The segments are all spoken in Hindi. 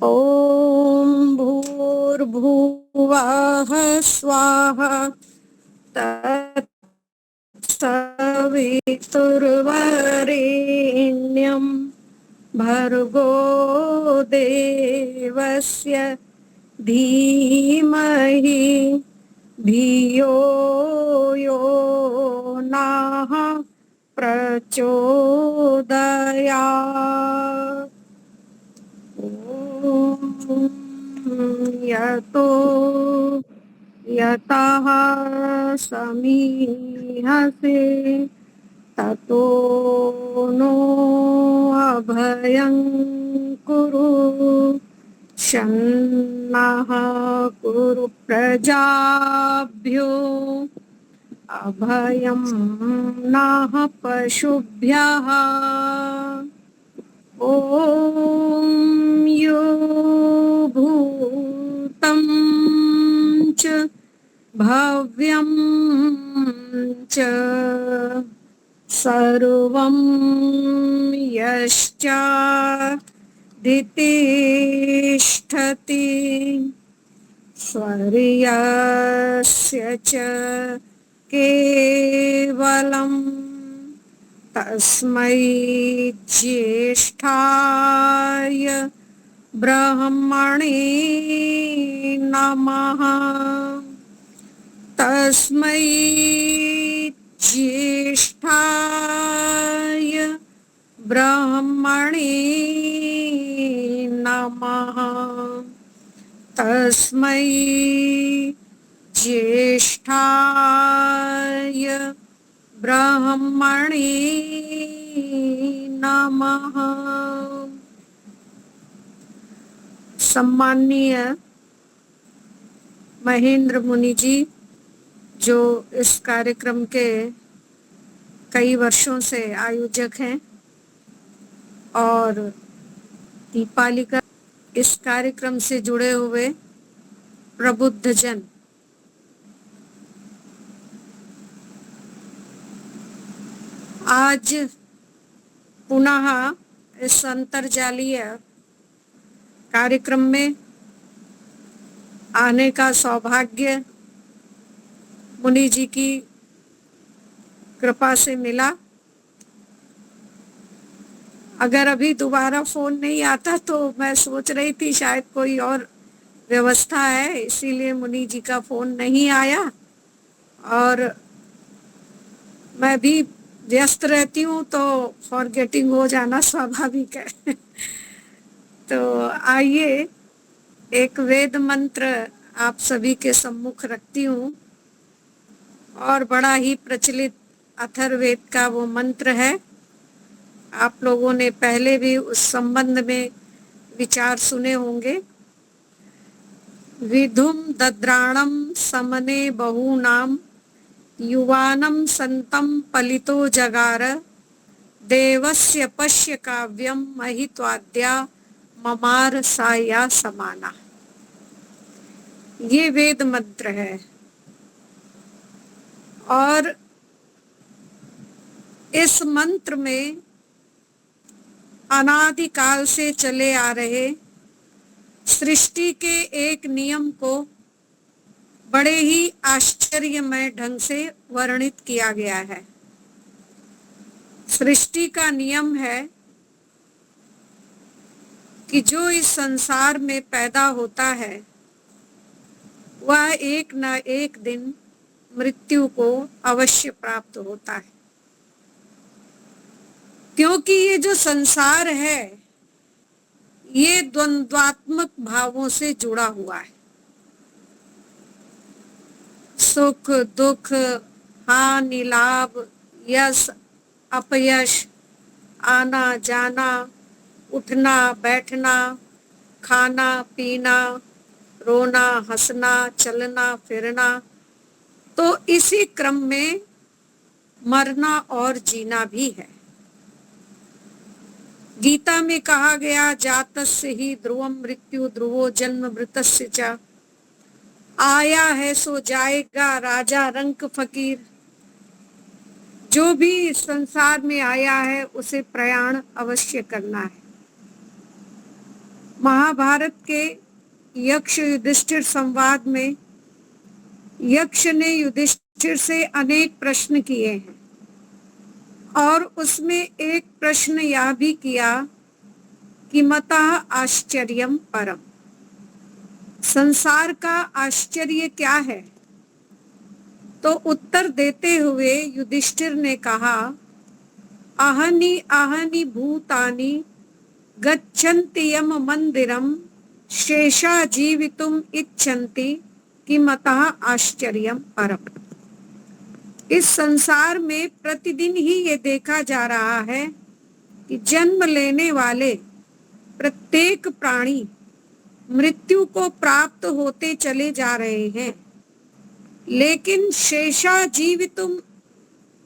ॐ भूर्भुवः स्वाहा तत्सवितुर्वरेण्यं भर्गो देवस्य धीमहि धियो यो नः प्रचोदयात्। यतो यतः समीहसे ततो नो अभयं कुरु शन्नः कुरु प्रजाभ्यो अभयं नः पशुभ्यः। ॐ यो भूतं च भव्यं च सर्वं यश्च दितिष्ठति स्वर्यस्य च केवलं तस्मै ज्येष्ठाय ब्रह्मणे नमः। तस्मै ज्येष्ठाय ब्रह्मणे नमः। तस्मै ज्येष्ठाय ब्रह्मणे नमः। सम्माननीय महेंद्र मुनि जी, जो इस कार्यक्रम के कई वर्षों से आयोजक हैं, और दीपालिका, इस कार्यक्रम से जुड़े हुए प्रबुद्ध जन, आज पुनः इस अंतर्जालीय कार्यक्रम में आने का सौभाग्य मुनि जी की कृपा से मिला। अगर अभी दोबारा फोन नहीं आता तो मैं सोच रही थी शायद कोई और व्यवस्था है, इसीलिए मुनि जी का फोन नहीं आया, और मैं भी व्यस्त रहती हूँ तो फॉरगेटिंग हो जाना स्वाभाविक है। तो आइए एक वेद मंत्र आप सभी के सम्मुख रखती हूँ, और बड़ा ही प्रचलित अथर्ववेद का वो मंत्र है। आप लोगों ने पहले भी उस संबंध में विचार सुने होंगे। विधुम दद्राणम समने बहूनाम युवानम संतम पलितो जगार देवस्य पश्य काव्यम महित्वाद्या ममार साया समाना। ये वेद मंत्र है, और इस मंत्र में अनादिकाल से चले आ रहे सृष्टि के एक नियम को बड़े ही आश्चर्यमय ढंग से वर्णित किया गया है। सृष्टि का नियम है कि जो इस संसार में पैदा होता है वह एक न एक दिन मृत्यु को अवश्य प्राप्त होता है, क्योंकि ये जो संसार है ये द्वंद्वात्मक भावों से जुड़ा हुआ है। सुख दुख, हानि लाभ, यश अपयश, आना जाना, उठना बैठना, खाना पीना, रोना हंसना, चलना फिरना, तो इसी क्रम में मरना और जीना भी है। गीता में कहा गया, जातस्य ही ध्रुवम मृत्यु ध्रुवो जन्म मृतस्य च, आया है सो जाएगा राजा रंक फकीर। जो भी इस संसार में आया है उसे प्रयाण अवश्य करना है। महाभारत के यक्ष युधिष्ठिर संवाद में यक्ष ने युधिष्ठिर से अनेक प्रश्न किए हैं और उसमें एक प्रश्न यह भी किया कि मतः आश्चर्यम परम, संसार का आश्चर्य क्या है। तो उत्तर देते हुए युधिष्ठिर ने कहा, अहनि अहनि भूतानि गच्छन्ति यम मंदिरम शेषा जीवितुम इच्छन्ति कि मतः आश्चर्यम परम। इस संसार में प्रतिदिन ही ये देखा जा रहा है कि जन्म लेने वाले प्रत्येक प्राणी मृत्यु को प्राप्त होते चले जा रहे हैं, लेकिन शेषा जीवितुम,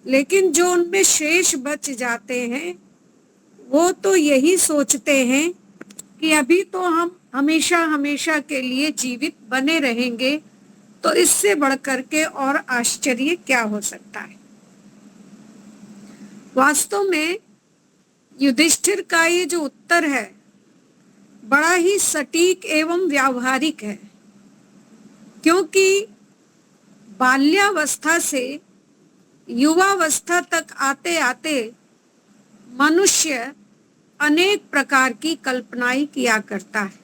लेकिन जो उनमें शेष बच जाते हैं वो तो यही सोचते हैं कि अभी तो हम हमेशा हमेशा के लिए जीवित बने रहेंगे, तो इससे बढ़कर के और आश्चर्य क्या हो सकता है। वास्तव में युधिष्ठिर का ये जो उत्तर है बड़ा ही सटीक एवं व्यावहारिक है, क्योंकि बाल्यावस्था से युवावस्था तक आते आते मनुष्य अनेक प्रकार की कल्पनाएं किया करता है।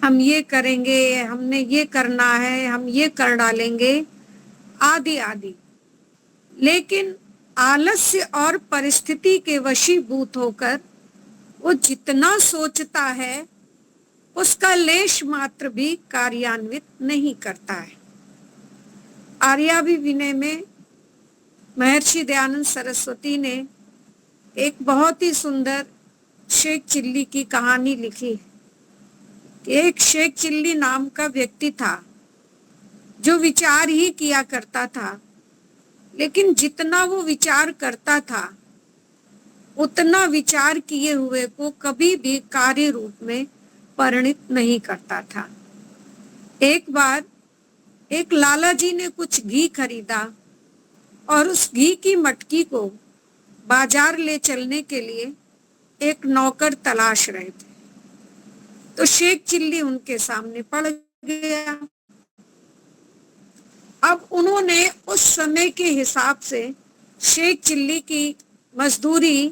हम ये करेंगे, हमने ये करना है, हम ये कर डालेंगे, आदि आदि। लेकिन आलस्य और परिस्थिति के वशीभूत होकर वो जितना सोचता है उसका लेश मात्र भी कार्यान्वित नहीं करता है। आर्याभिविनय में महर्षि दयानंद सरस्वती ने एक बहुत ही सुंदर शेख चिल्ली की कहानी लिखी कि एक शेख चिल्ली नाम का व्यक्ति था जो विचार ही किया करता था, लेकिन जितना वो विचार करता था उतना विचार किए हुए को कभी भी कार्य रूप में परिणित नहीं करता था। एक बार एक लाला जी ने कुछ घी खरीदा और उस घी की मटकी को बाजार ले चलने के लिए एक नौकर तलाश रहे थे, तो शेख चिल्ली उनके सामने पड़ गया। अब उन्होंने उस समय के हिसाब से शेख चिल्ली की मजदूरी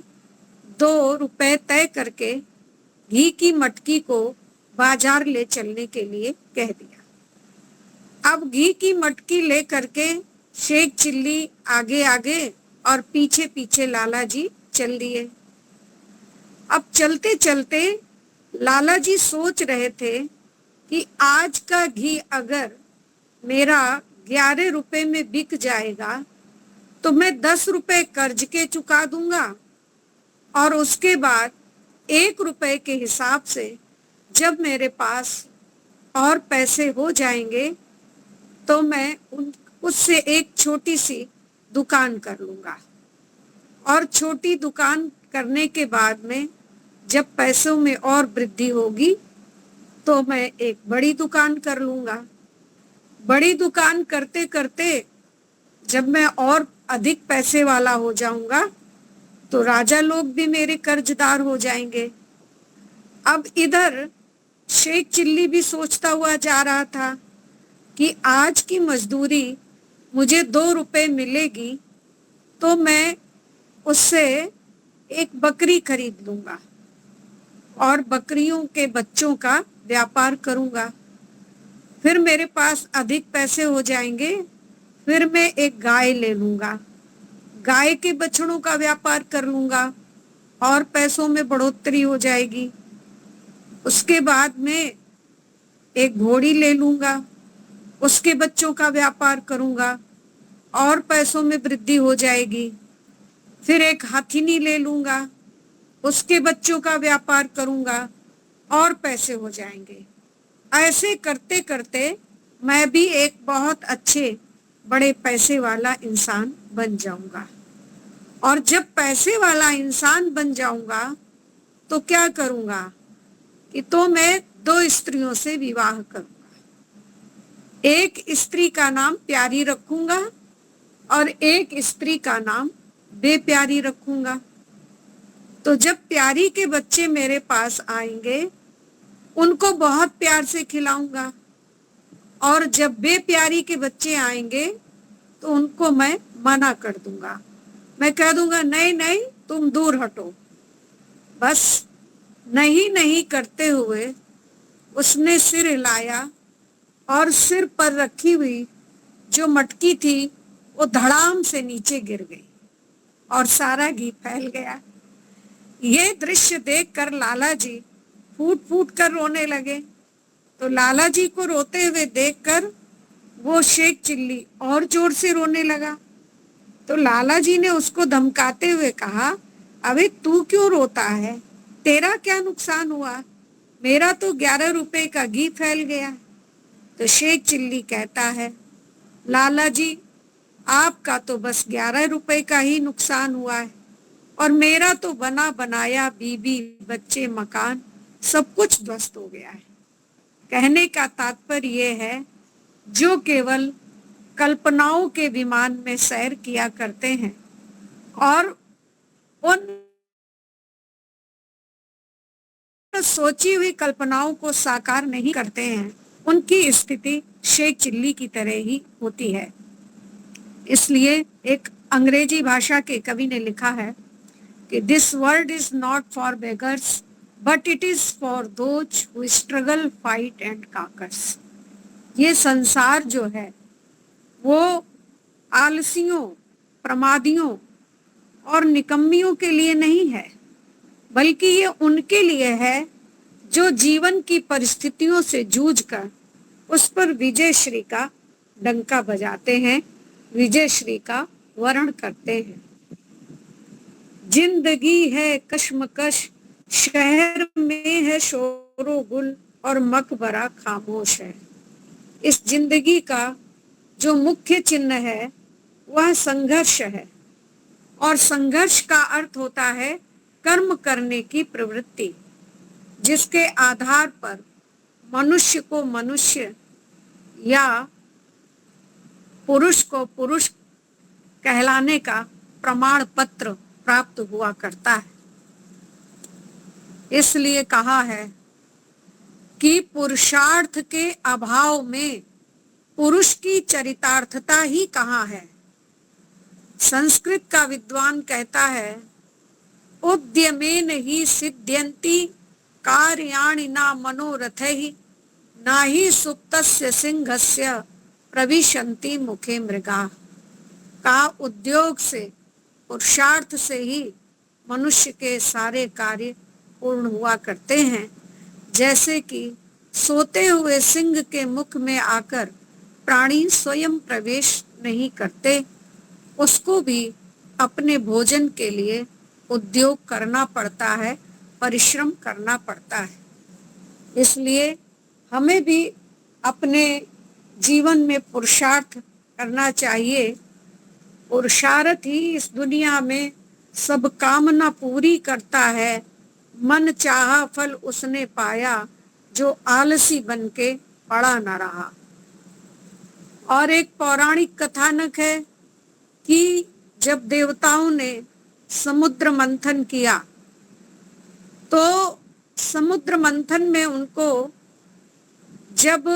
2 रुपए तय करके घी की मटकी को बाजार ले चलने के लिए कह दिया। अब घी की मटकी ले करके शेख चिल्ली आगे आगे और पीछे पीछे लाला जी चल दिए। अब चलते चलते लाला जी सोच रहे थे कि आज का घी अगर मेरा 11 रुपए में बिक जाएगा तो मैं 10 रुपए कर्ज के चुका दूंगा और उसके बाद 1 रुपए के हिसाब से जब मेरे पास और पैसे हो जाएंगे तो मैं उससे एक छोटी सी दुकान कर लूंगा, और छोटी दुकान करने के बाद में जब पैसों में और वृद्धि होगी तो मैं एक बड़ी दुकान कर लूंगा। बड़ी दुकान करते करते जब मैं और अधिक पैसे वाला हो जाऊंगा तो राजा लोग भी मेरे कर्जदार हो जाएंगे। अब इधर शेख चिल्ली भी सोचता हुआ जा रहा था कि आज की मजदूरी मुझे 2 रुपए मिलेगी तो मैं उससे एक बकरी खरीद लूंगा और बकरियों के बच्चों का व्यापार करूंगा। फिर मेरे पास अधिक पैसे हो जाएंगे, फिर मैं एक गाय ले लूंगा, गाय के बछड़ों का व्यापार कर लूंगा और पैसों में बढ़ोतरी हो जाएगी। उसके बाद में एक घोड़ी ले लूंगा, उसके बच्चों का व्यापार करूंगा और पैसों में वृद्धि हो जाएगी। फिर एक हाथीनी ले लूंगा, उसके बच्चों का व्यापार करूंगा और पैसे हो जाएंगे। ऐसे करते करते मैं भी एक बहुत अच्छे बड़े पैसे वाला इंसान बन जाऊंगा, और जब पैसे वाला इंसान बन जाऊंगा तो क्या करूंगा कि तो मैं 2 स्त्रियों से विवाह करूंगा। एक स्त्री का नाम प्यारी रखूंगा और एक स्त्री का नाम बेप्यारी रखूंगा। तो जब प्यारी के बच्चे मेरे पास आएंगे उनको बहुत प्यार से खिलाऊंगा, और जब बेप्यारी के बच्चे आएंगे तो उनको मैं मना कर दूंगा। मैं कह दूंगा नहीं नहीं तुम दूर हटो। बस नहीं नहीं करते हुए उसने सिर हिलाया और सिर पर रखी हुई जो मटकी थी वो धड़ाम से नीचे गिर गई और सारा घी फैल गया। ये दृश्य देखकर लाला जी फूट फूट कर रोने लगे। तो लाला जी को रोते हुए देखकर वो शेख चिल्ली और जोर से रोने लगा। तो लाला जी ने उसको धमकाते हुए कहा, अबे तू क्यों रोता है, तेरा क्या नुकसान हुआ, मेरा तो 11 रुपए का घी फैल गया। तो शेख चिल्ली कहता है, लाला जी आपका तो बस 11 रुपए का ही नुकसान हुआ है, और मेरा तो बना बनाया बीबी बच्चे मकान सब कुछ ध्वस्त हो गया है। कहने का तात्पर्य यह है, जो केवल कल्पनाओं के विमान में सैर किया करते हैं और उन सोची हुई कल्पनाओं को साकार नहीं करते हैं, उनकी स्थिति शेख चिल्ली की तरह ही होती है। इसलिए एक अंग्रेजी भाषा के कवि ने लिखा है कि this world is not for beggars but it is for those who struggle fight and conquers. ये संसार जो है वो आलसियों, प्रमादियों और निकम्मियों के लिए नहीं है, बल्कि ये उनके लिए है जो जीवन की परिस्थितियों से जूझकर उस पर विजय श्री का डंका बजाते हैं, विजय श्री का वर्ण करते हैं। जिंदगी है कश्मकश, शहर में है शोरो गुल और मकबरा खामोश है। इस जिंदगी का जो मुख्य चिन्ह है वह संघर्ष है, और संघर्ष का अर्थ होता है कर्म करने की प्रवृत्ति, जिसके आधार पर मनुष्य को मनुष्य या पुरुष को पुरुष कहलाने का प्रमाण पत्र प्राप्त हुआ करता है। इसलिए कहा है कि पुरुषार्थ के अभाव में पुरुष की चरितार्थता ही कहाँ है। संस्कृत का विद्वान कहता है, उद्यमेन ही सिद्ध्यन्ति कार्याणि न मनोरथैः न ही सुप्तस्य सिंहस्य प्रविशन्ति मुखे मृगाः। का उद्योग से, पुरुषार्थ से ही मनुष्य के सारे कार्य पूर्ण हुआ करते हैं। जैसे कि सोते हुए सिंह के मुख में आकर प्राणी स्वयं प्रवेश नहीं करते, उसको भी अपने भोजन के लिए उद्योग करना पड़ता है, परिश्रम करना पड़ता है। इसलिए हमें भी अपने जीवन में पुरुषार्थ करना चाहिए। पुरुषार्थ ही इस दुनिया में सब कामना पूरी करता है। मन चाहा फल उसने पाया, जो आलसी बन के पड़ा न रहा। और एक पौराणिक कथानक है कि जब देवताओं ने समुद्र मंथन किया तो समुद्र मंथन में उनको जब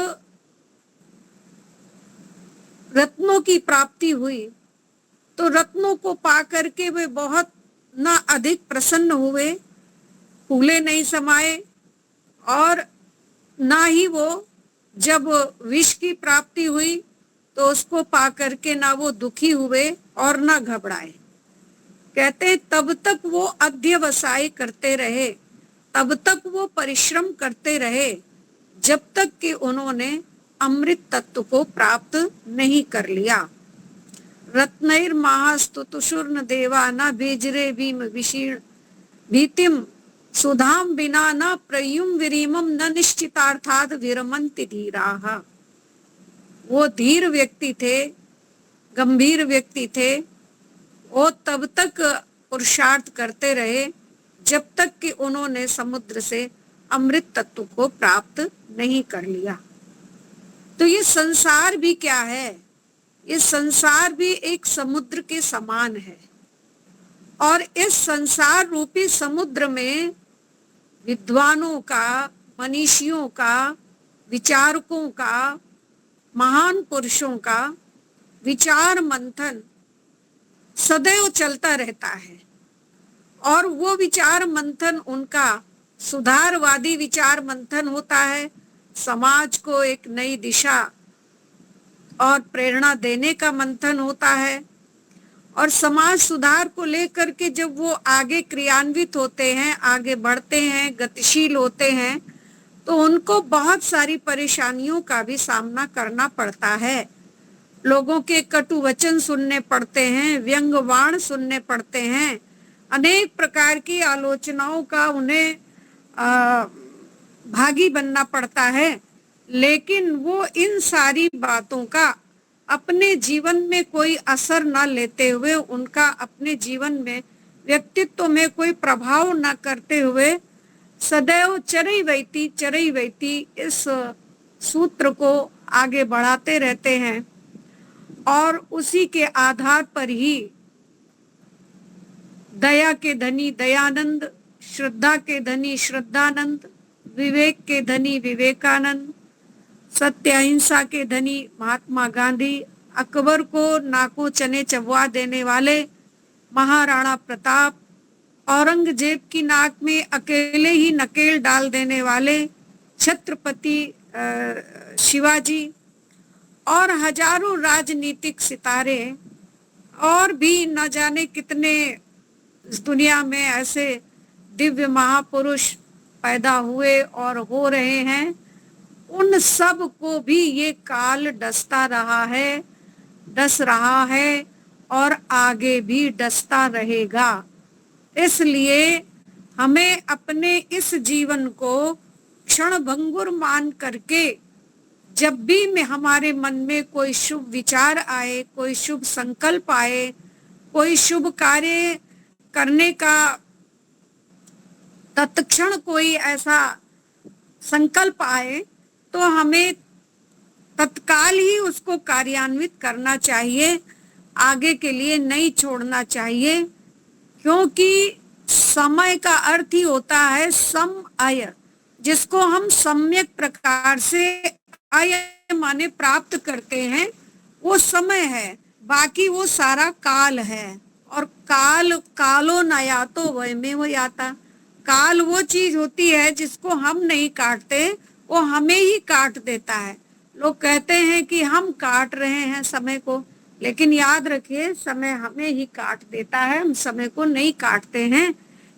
रत्नों की प्राप्ति हुई तो रत्नों को पा करके वे बहुत ना अधिक प्रसन्न हुए, फूले नहीं समाये, और ना ही वो जब विष की प्राप्ति हुई तो उसको पा करके ना वो दुखी हुए और ना घबराए। कहते तब तक वो अध्यवसाय करते रहे, तब तक वो परिश्रम करते रहे, जब तक कि उन्होंने अमृत तत्व को प्राप्त नहीं कर लिया। रत्नैर महास्तुतुषुर्न देवा न भेजरे भीम विशीर्ण भीतिम सुधाम बिना न प्रयुम विरीमम न निश्चितार्थाद विरमन्ति धीराः। वो धीर व्यक्ति थे, गंभीर व्यक्ति थे। वो तब तक पुरुषार्थ करते रहे जब तक कि उन्होंने समुद्र से अमृत तत्व को प्राप्त नहीं कर लिया। तो ये संसार भी क्या है, ये संसार भी एक समुद्र के समान है, और इस संसार रूपी समुद्र में विद्वानों का, मनीषियों का, विचारकों का, महान पुरुषों का विचार मंथन सदैव चलता रहता है। और वो विचार मंथन उनका सुधारवादी विचार मंथन होता है, समाज को एक नई दिशा और प्रेरणा देने का मंथन होता है। और समाज सुधार को लेकर के जब वो आगे क्रियान्वित होते हैं, आगे बढ़ते हैं, गतिशील होते हैं, तो उनको बहुत सारी परेशानियों का भी सामना करना पड़ता है। लोगों के कटु वचन सुनने पड़ते हैं, व्यंग वाण सुनने पड़ते हैं, अनेक प्रकार की आलोचनाओं का उन्हें भागी बनना पड़ता है। लेकिन वो इन सारी बातों का अपने जीवन में कोई असर न लेते हुए, उनका अपने जीवन में, व्यक्तित्व में कोई प्रभाव न करते हुए सदैव चरैवेति इस सूत्र को आगे बढ़ाते रहते हैं। और उसी के आधार पर ही दया के धनी दयानंद, श्रद्धा के धनी श्रद्धानंद, विवेक के धनी विवेकानंद, सत्य अहिंसा के धनी महात्मा गांधी, अकबर को नाको चने चबवा देने वाले महाराणा प्रताप, औरंगजेब की नाक में अकेले ही नकेल डाल देने वाले छत्रपति शिवाजी, और हजारों राजनीतिक सितारे, और भी न जाने कितने इस दुनिया में ऐसे दिव्य महापुरुष पैदा हुए और हो रहे हैं। उन सब को भी ये काल डसता रहा है, डस रहा है और आगे भी डसता रहेगा। इसलिए हमें अपने इस जीवन को क्षणभंगुर मान करके, जब भी में हमारे मन में कोई शुभ विचार आए, कोई शुभ संकल्प आए, कोई शुभ कार्य करने का तत्क्षण कोई ऐसा संकल्प आए, तो हमें तत्काल ही उसको कार्यान्वित करना चाहिए, आगे के लिए नहीं छोड़ना चाहिए। क्योंकि समय का अर्थ ही होता है समय, जिसको हम सम्यक प्रकार से आय माने प्राप्त करते हैं, वो समय है। बाकी वो सारा काल है। और काल कालो न यातो वयमेव वो याता। काल वो चीज होती है जिसको हम नहीं काटते, वो हमें ही काट देता है। लोग कहते हैं कि हम काट रहे हैं समय को, लेकिन याद रखिए समय हमें ही काट देता है, हम समय को नहीं काटते हैं।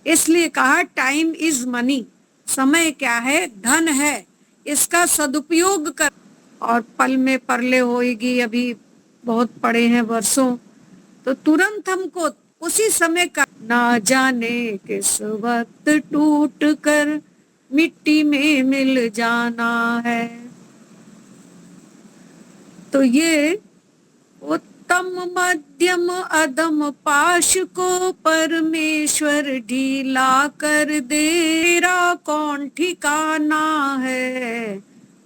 इसलिए कहा टाइम इज मनी, समय क्या है, धन है, इसका सदुपयोग कर। और पल में परले होएगी, अभी बहुत पड़े हैं वर्षों, तो तुरंत हमको उसी समय का ना जाने किस वक्त टूट कर मिट्टी में मिल जाना है। तो ये उत्तम मध्यम अदम पाश को परमेश्वर ढीला कर दे, तेरा कौन ठिकाना है,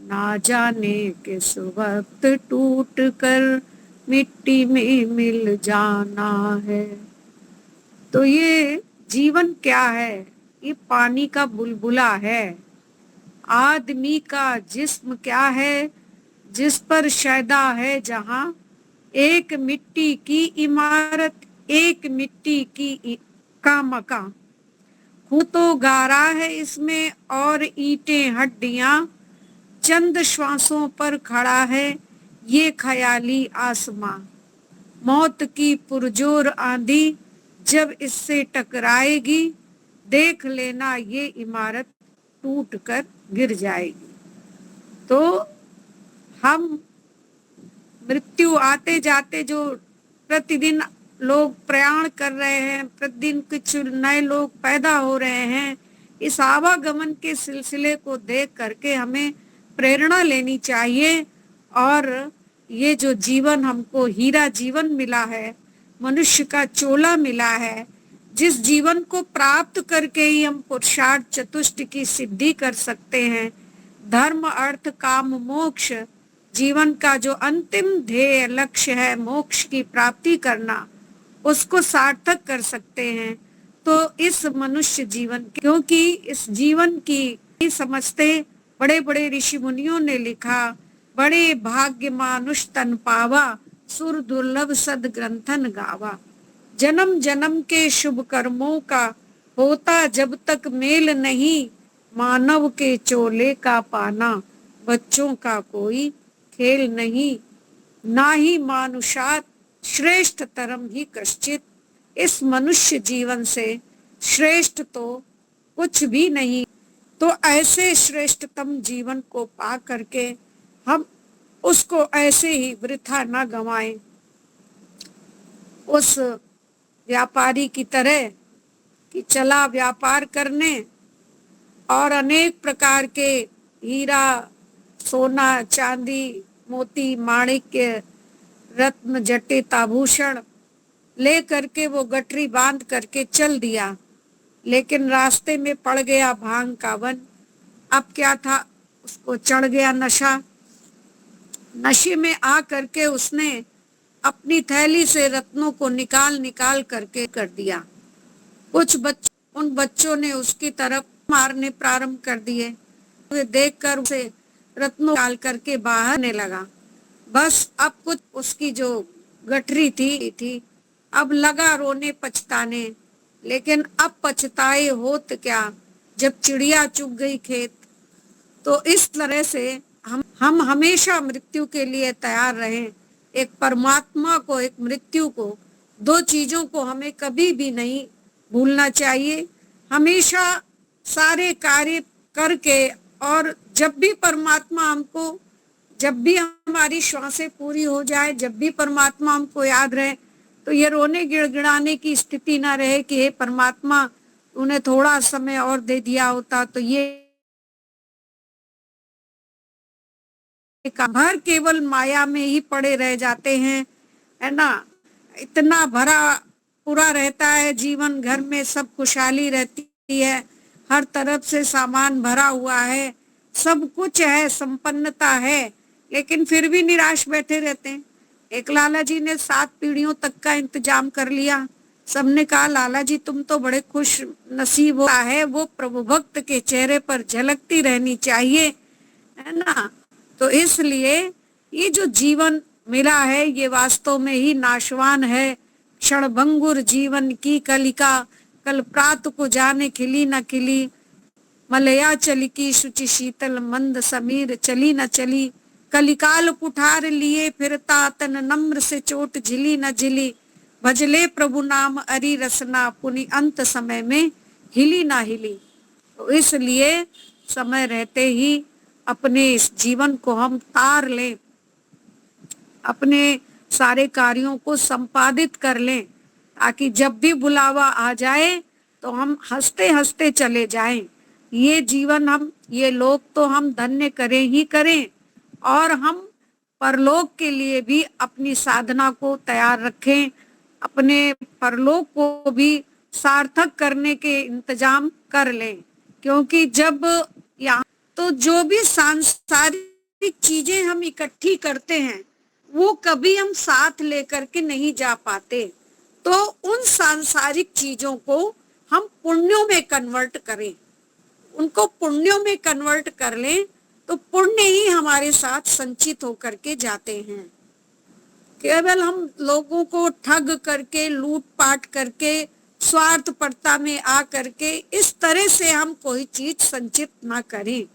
ना जाने किस वक्त टूट कर मिट्टी में मिल जाना है। तो ये जीवन क्या है, ये पानी का बुलबुला है। आदमी का जिस्म क्या है, जिस पर शैदा है जहां, एक मिट्टी की इमारत, एक मिट्टी की का मकान। हूं तो गारा है इसमें और ईंटें हड्डियां, चंद श्वासों पर खड़ा है ये ख्याली आसमां। मौत की पुरजोर आंधी जब इससे टकराएगी, देख लेना ये इमारत टूट कर गिर जाएगी। तो हम मृत्यु आते जाते जो प्रतिदिन लोग प्रयाण कर रहे हैं, प्रतिदिन कुछ नए लोग पैदा हो रहे हैं, इस आवागमन के सिलसिले को देख करके हमें प्रेरणा लेनी चाहिए। और ये जो जीवन हमको हीरा जीवन मिला है, मनुष्य का चोला मिला है, जिस जीवन को प्राप्त करके ही हम पुरुषार्थ चतुष्ट की सिद्धि कर सकते हैं, धर्म अर्थ काम मोक्ष, जीवन का जो अंतिम ध्येय लक्ष्य है मोक्ष की प्राप्ति करना, उसको सार्थक कर सकते हैं। तो इस मनुष्य जीवन, क्योंकि इस जीवन की नहीं समझते। बड़े बड़े ऋषि मुनियों ने लिखा, बड़े भाग्य मानुष तन पावा, सुर दुर्लभ सद ग्रंथन गावा। जन्म जन्म के शुभ कर्मों का होता जब तक मेल नहीं, मानव के चोले का पाना बच्चों का कोई खेल नहीं। ना ही मानुषात श्रेष्ठ तरम ही कश्चित, इस मनुष्य जीवन से श्रेष्ठ तो कुछ भी नहीं। तो ऐसे श्रेष्ठतम जीवन को पा करके हम उसको ऐसे ही वृथा न गंवाएं। उस व्यापारी की तरह कि चला व्यापार करने और अनेक प्रकार के हीरा, सोना, चांदी, मोती, माणिक्य, रत्न जटित आभूषण ले करके वो गठरी बांध करके चल दिया, लेकिन रास्ते में पड़ गया भांग का वन। अब क्या था, उसको चढ़ गया नशा। नशे में आ करके उसने अपनी थैली से रत्नों को निकाल निकाल करके कर दिया। उन बच्चों ने उसकी तरफ मारने प्रारंभ कर दिए। वे देखकर उसे रत्नों निकाल करके बाहर ने लगा। बस अब कुछ उसकी जो गठरी थी अब लगा रोने पछताने, लेकिन अब पछताए होत क्या जब चिड़िया चुग गई खेत। तो इस तरह से हम हमेशा मृत्यु के लिए तैयार रहें। एक परमात्मा को, एक मृत्यु को, दो चीजों को हमें कभी भी नहीं भूलना चाहिए। हमेशा सारे कार्य करके, और जब भी परमात्मा हमको, जब भी हमारी श्वासें पूरी हो जाए, जब भी परमात्मा हमको याद रहे, तो ये रोने गिड़गिड़ाने की स्थिति ना रहे कि हे परमात्मा उन्हें थोड़ा समय और दे दिया होता तो ये भर केवल माया में ही पड़े रह जाते हैं, है ना। इतना भरा पूरा रहता है जीवन, घर में सब खुशहाली रहती है, हर तरफ से सामान भरा हुआ है, सब कुछ है, संपन्नता है, लेकिन फिर भी निराश बैठे रहते हैं। एक लाला जी ने 7 पीढ़ियों तक का इंतजाम कर लिया। सबने कहा लाला जी तुम तो बड़े खुश नसीब होता है, वो प्रभु भक्त के चेहरे पर झलकती रहनी चाहिए, है ना। तो इसलिए ये जो जीवन मिला है ये वास्तव में ही नाशवान है। क्षणभंगुर जीवन की कलिका, कल प्रात को जाने खिली न खिली। मलया चली की शुचि शीतल मंद समीर, चली न चली। कलिकाल कुठार लिए फिरता तन नम्र से चोट झिली न झिली। भजले प्रभु नाम अरि रसना, पुनि अंत समय में हिली ना हिली। तो इसलिए समय रहते ही अपने इस जीवन को हम तार लें, अपने सारे कार्यों को संपादित कर लें, ताकि जब भी बुलावा आ जाए तो हम हंसते हंसते चले जाएं। ये जीवन हम, ये लोग तो हम धन्य करें ही करें, और हम परलोक के लिए भी अपनी साधना को तैयार रखें, अपने परलोक को भी सार्थक करने के इंतजाम कर लें। क्योंकि जब यहाँ तो जो भी सांसारिक चीजें हम इकट्ठी करते हैं वो कभी हम साथ लेकर के नहीं जा पाते। तो उन सांसारिक चीजों को हम पुण्यों में कन्वर्ट करें, उनको पुण्यों में कन्वर्ट कर लें, तो पुण्य ही हमारे साथ संचित होकर के जाते हैं। केवल हम लोगों को ठग करके, लूट पाट करके, स्वार्थपरता में आ करके इस तरह से हम कोई चीज संचित ना करें,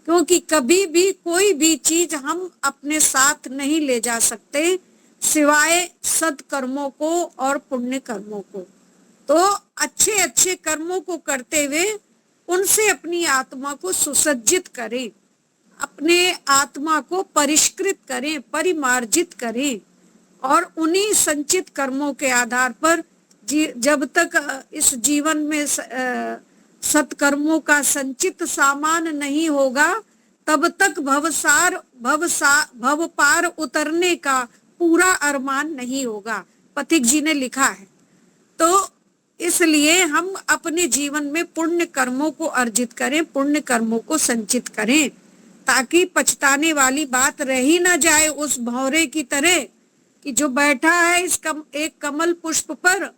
क्योंकि कभी भी कोई भी चीज हम अपने साथ नहीं ले जा सकते सिवाय सत्कर्मों को और पुण्य कर्मों को। तो अच्छे अच्छे कर्मों को करते हुए उनसे अपनी आत्मा को सुसज्जित करें, अपने आत्मा को परिष्कृत करें, परिमार्जित करें, और उन्हीं संचित कर्मों के आधार पर जब तक इस जीवन में सत्कर्मों का संचित सामान नहीं होगा तब तक भव पार उतरने का पूरा अरमान नहीं होगा, पथिक जी ने लिखा है। तो इसलिए हम अपने जीवन में पुण्य कर्मों को अर्जित करें, पुण्य कर्मों को संचित करें, ताकि पछताने वाली बात रह ही ना जाए उस भौरे की तरह कि जो बैठा है एक कमल पुष्प पर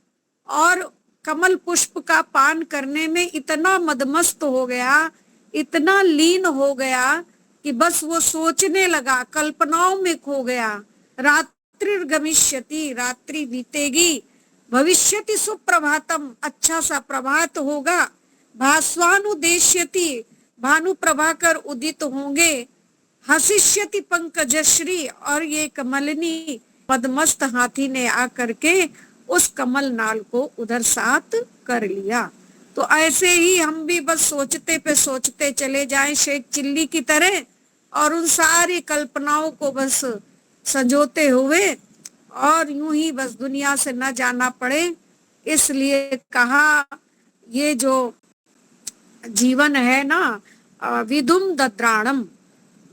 और कमल पुष्प का पान करने में इतना मदमस्त हो गया इतना लीन हो गया कि बस वो सोचने लगा, कल्पनाओं में खो गया। रात्रिर्गमिष्यति, रात्रि बीतेगी, भविष्यति सुप्रभातम, अच्छा सा प्रभात होगा, भास्वानुदेश्यति, भानु प्रभाकर उदित होंगे, हसिष्यति पंकजश्री, और ये कमलिनी पद्मस्त हाथी ने आकर के उस कमल नाल को उधर साथ कर लिया। तो ऐसे ही हम भी बस सोचते पे सोचते चले जाएं शेख चिल्ली की तरह, और उन सारी कल्पनाओं को बस संजोते हुए, और यूं ही बस दुनिया से न जाना पड़े। इसलिए कहा ये जो जीवन है ना, विधुम दद्राणम,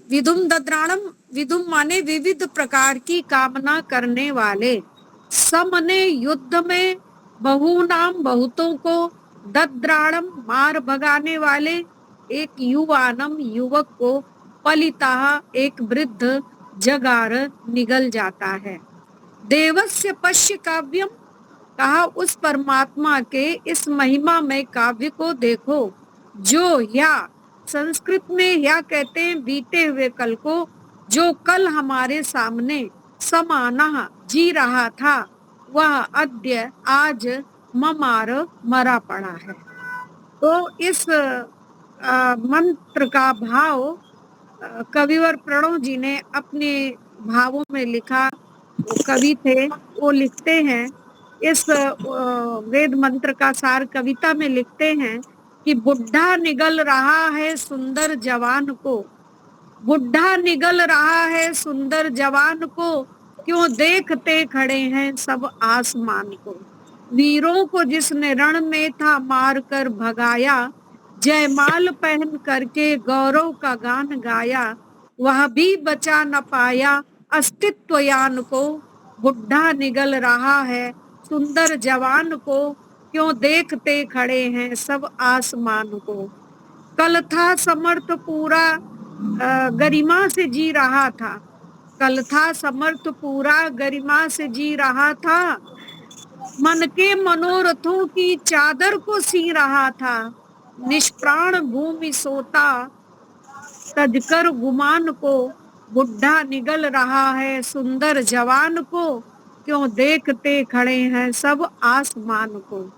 विधुम दद्राणम, विधुम माने विविध प्रकार की कामना करने वाले, समने युद्ध में बहुनाम बहुतों को, दद्राणम मार भगाने वाले, एक युवानम युवक को, पलिता एक वृद्ध जगार निगल जाता है। देवस्य पश्य काव्यम, कहा उस परमात्मा के इस महिमा में काव्य को देखो, जो या संस्कृत में या कहते हैं बीते हुए कल को, जो कल हमारे सामने समाना जी रहा था, वह अद्य आज ममार मरा पड़ा है। तो इस मंत्र का भाव कविवर प्रणव जी ने अपने भावों में लिखा। वो कवि थे, वो लिखते हैं इस वेद मंत्र का सार कविता में लिखते हैं कि बुढ़ा निगल रहा है सुंदर जवान को, बुढ़ा निगल रहा है सुंदर जवान को, क्यों देखते खड़े हैं सब आसमान को। वीरों को जिसने रण में था मार कर भगाया, जयमाल पहन करके गौरव का गान गाया, वह भी बचा न पाया अस्तित्वयान को। बुढ़ा निगल रहा है सुंदर जवान को, क्यों देखते खड़े हैं सब आसमान को। कल था समर्थ पूरा गरिमा से जी रहा था, कल था समर्थ पूरा गरिमा से जी रहा था, मन के मनोरथों की चादर को सी रहा था, निष्प्राण भूमि सोता तजकर गुमान को। बुढ़ा निगल रहा है सुंदर जवान को, क्यों देखते खड़े हैं सब आसमान को।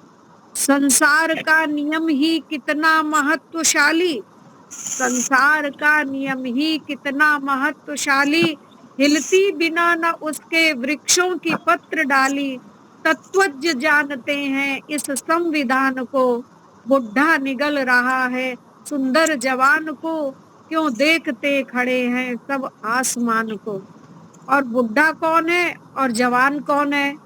संसार का नियम ही कितना महत्वशाली, संसार का नियम ही कितना महत्वशाली, हिलती बिना न उसके वृक्षों की पत्र डाली, तत्वज्ञ जानते हैं इस संविधान को। बुढ़ा निगल रहा है सुंदर जवान को, क्यों देखते खड़े हैं सब आसमान को। और बुढ़ा कौन है और जवान कौन है,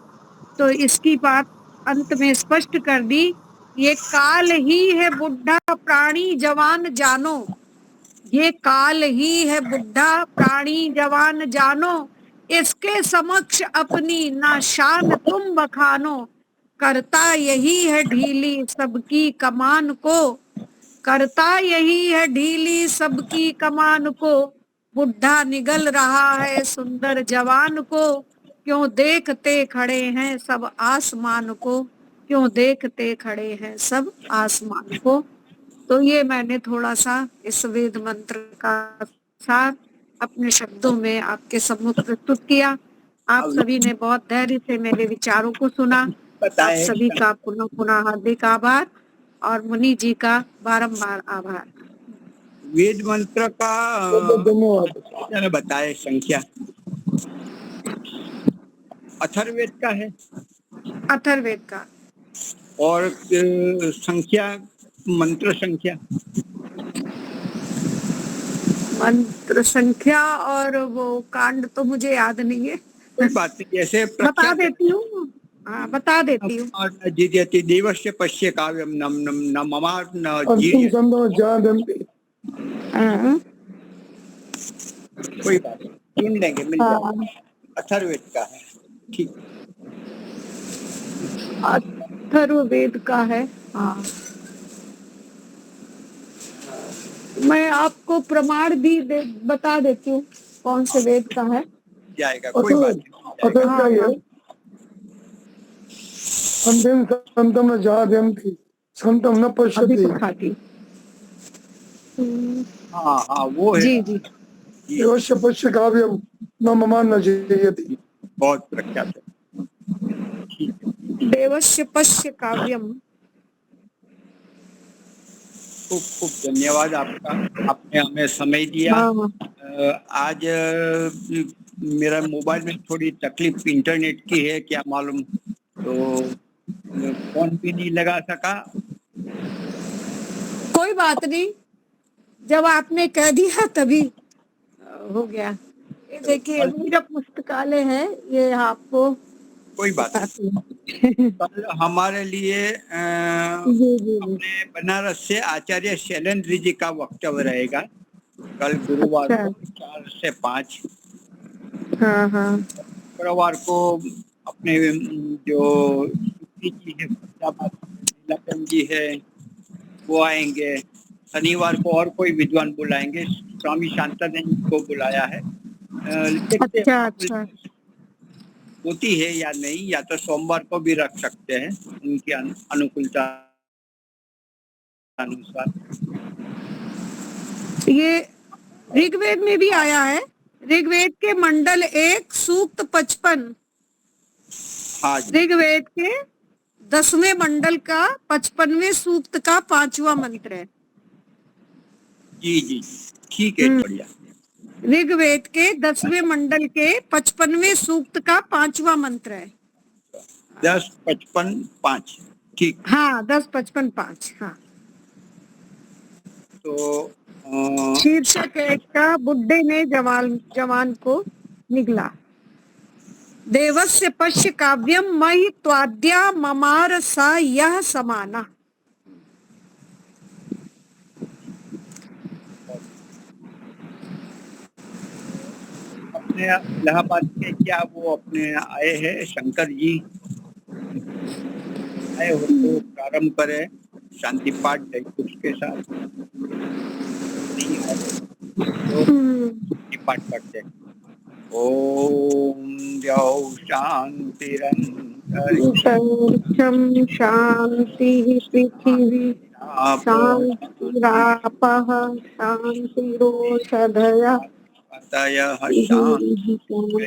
तो इसकी बात अंत में स्पष्ट कर दी। ये काल ही है बुढ़ा प्राणी जवान जानो, ये काल ही है बुढ़ा प्राणी जवान जानो, इसके समक्ष अपनी ना शान तुम बखानो। करता यही है ढीली सबकी कमान को, करता यही है ढीली सबकी कमान को। बुढ़ा निगल रहा है सुंदर जवान को, क्यों देखते खड़े हैं सब आसमान को, क्यों देखते खड़े हैं सब आसमान को। तो ये मैंने थोड़ा सा इस वेद मंत्र का सार अपने शब्दों में आपके सम्मुख प्रस्तुत किया। आप सभी ने बहुत धैर्य से मेरे विचारों को सुना। आप सभी का पुनः पुनः हार्दिक आभार और मुनि जी का बारंबार आभार। वेद मंत्र का बताए संख्या अथर्ववेद का है, अथर्ववेद का। और संख्या मंत्र संख्या, मंत्र संख्या और वो कांड तो मुझे याद नहीं है। कोई बात नहीं, जैसे बता देती हूँ। हाँ बता देती हूँ। जीजति देवस्य पश्य काव्यम नम नम न ममार न कोई बात नहीं, चुन लेंगे, मिल जाएगा। अथर्ववेद का है, ठीक, अथर्ववेद का है। हाँ, मैं आपको प्रमाण भी बता देती हूँ कौन से वेद का है। जाएगा, कोई बात नहीं। संतम न जायन्ति संतम न पश्यति। हाँ हाँ वो है। जी जी। जी देवस्य पश्य काव्यम न ममान न जयति। बहुत प्रख्यात है। ठीक है, देवस्य पश्य काव्यम। खूब खूब धन्यवाद आपका, आपने हमें समय दिया। हाँ आज मेरा मोबाइल में थोड़ी तकलीफ इंटरनेट की है क्या मालूम, तो फोन भी नहीं लगा सका। कोई बात नहीं, जब आपने कह दिया तभी हो गया। ये तो देखिए कल मेरा पुस्तकालय है, ये आपको कोई बात नहीं, बताती हूँ। कल हमारे लिए जी जी जी। अपने बनारस से आचार्य शैलेंद्र जी का वक्तव्य रहेगा कल गुरुवार अच्छा। को 4 से 5। हाँ हाँ। शुक्रवार को अपने जो सुखी जी है फरीदाबाद से, नीलाकंठ जी है, वो आएंगे। शनिवार को और कोई विद्वान बुलाएंगे, स्वामी शांतानंद जी को बुलाया है। देखते हैं अच्छा अच्छा। होती है या नहीं, या तो सोमवार को भी रख सकते हैं उनकी अनुकूलता अनुसार। ये ऋग्वेद में भी आया है, ऋग्वेद के मंडल 1 सूक्त 55। हाँ जी ऋग्वेद के 10वें मंडल का 55वें सूक्त का 5वां मंत्र है। जी जी, ठीक है, बढ़िया। ऋग्वेद के 10वें मंडल के 55वें सूक्त का 5वां मंत्र है। 10, 55, 5, ठीक। हाँ 10 55 5। हाँ तो शीर्षक है इसका, बुड्ढे ने जवान जवान को निगला। देवस्य पश्य काव्यम मयि त्वाद्या ममार सा यह समाना। अपने इलाहाबाद के क्या वो अपने आए हैं शंकर जी, आए हो तो प्रारंभ करें शांति पाठ जयपुर के साथ। नहीं आए तो शांति पाठ करते हैं। ओम द्यौ शांतिरंतरिक्षं अंतरिक्षं शांति, पृथिवी शांतिरापः शांतिरोषधयः पतयः शांतिः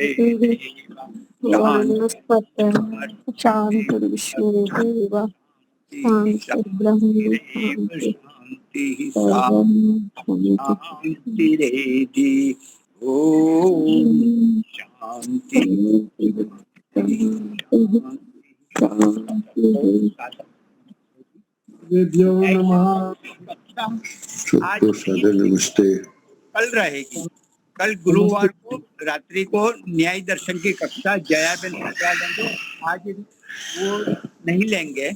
वनस्पतयः शांतिर्विश्वेदेव शांतिर्ब्रह्म शांति शांति सर्वं शांति। शांतिरेधि। ओम शांति वेद्यो नमः। आज नमस्ते। कल रहेगी, कल गुरुवार को रात्रि को न्याय दर्शन की कक्षा जयाबेन पकड़ा लेंगे। आज वो नहीं लेंगे,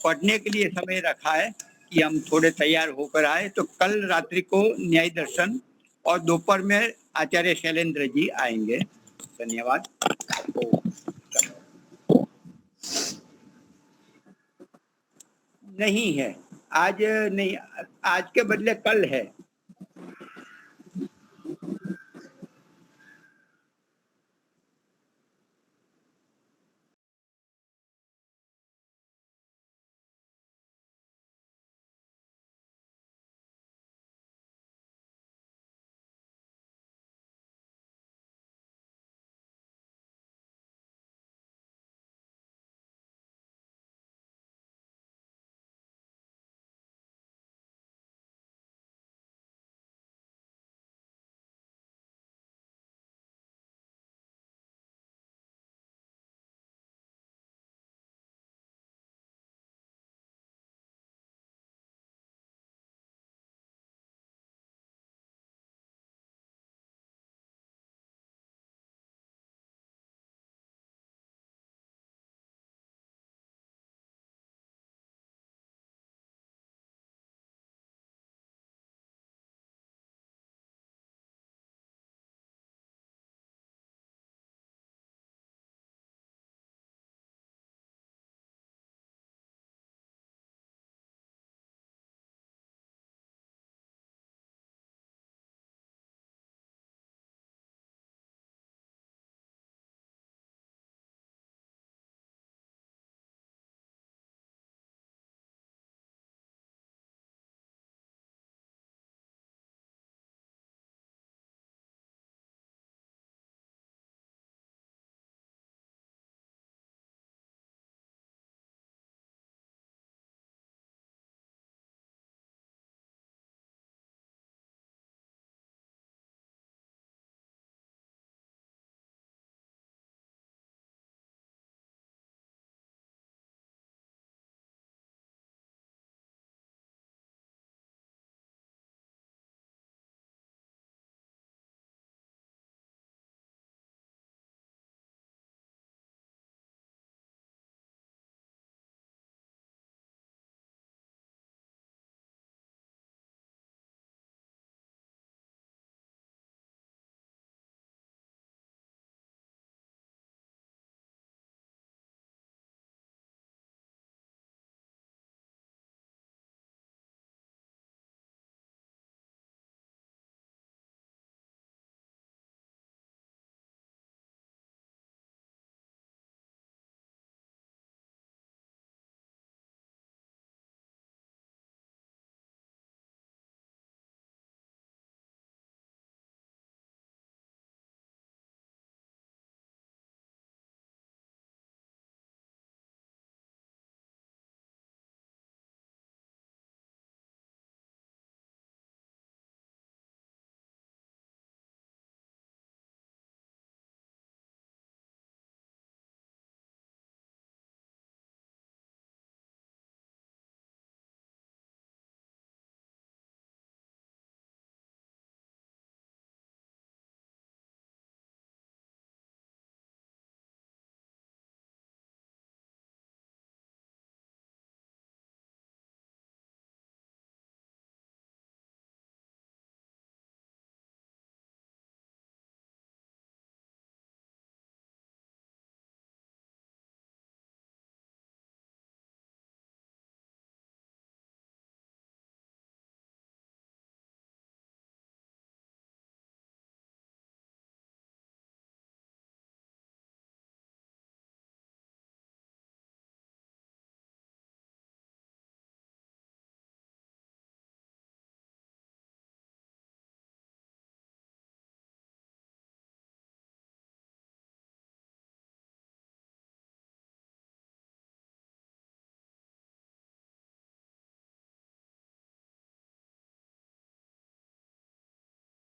पढ़ने के लिए समय रखा है कि हम थोड़े तैयार होकर आए। तो कल रात्रि को न्याय दर्शन और दोपहर में आचार्य शैलेंद्र जी आएंगे। धन्यवाद। नहीं है आज, नहीं, आज के बदले कल है।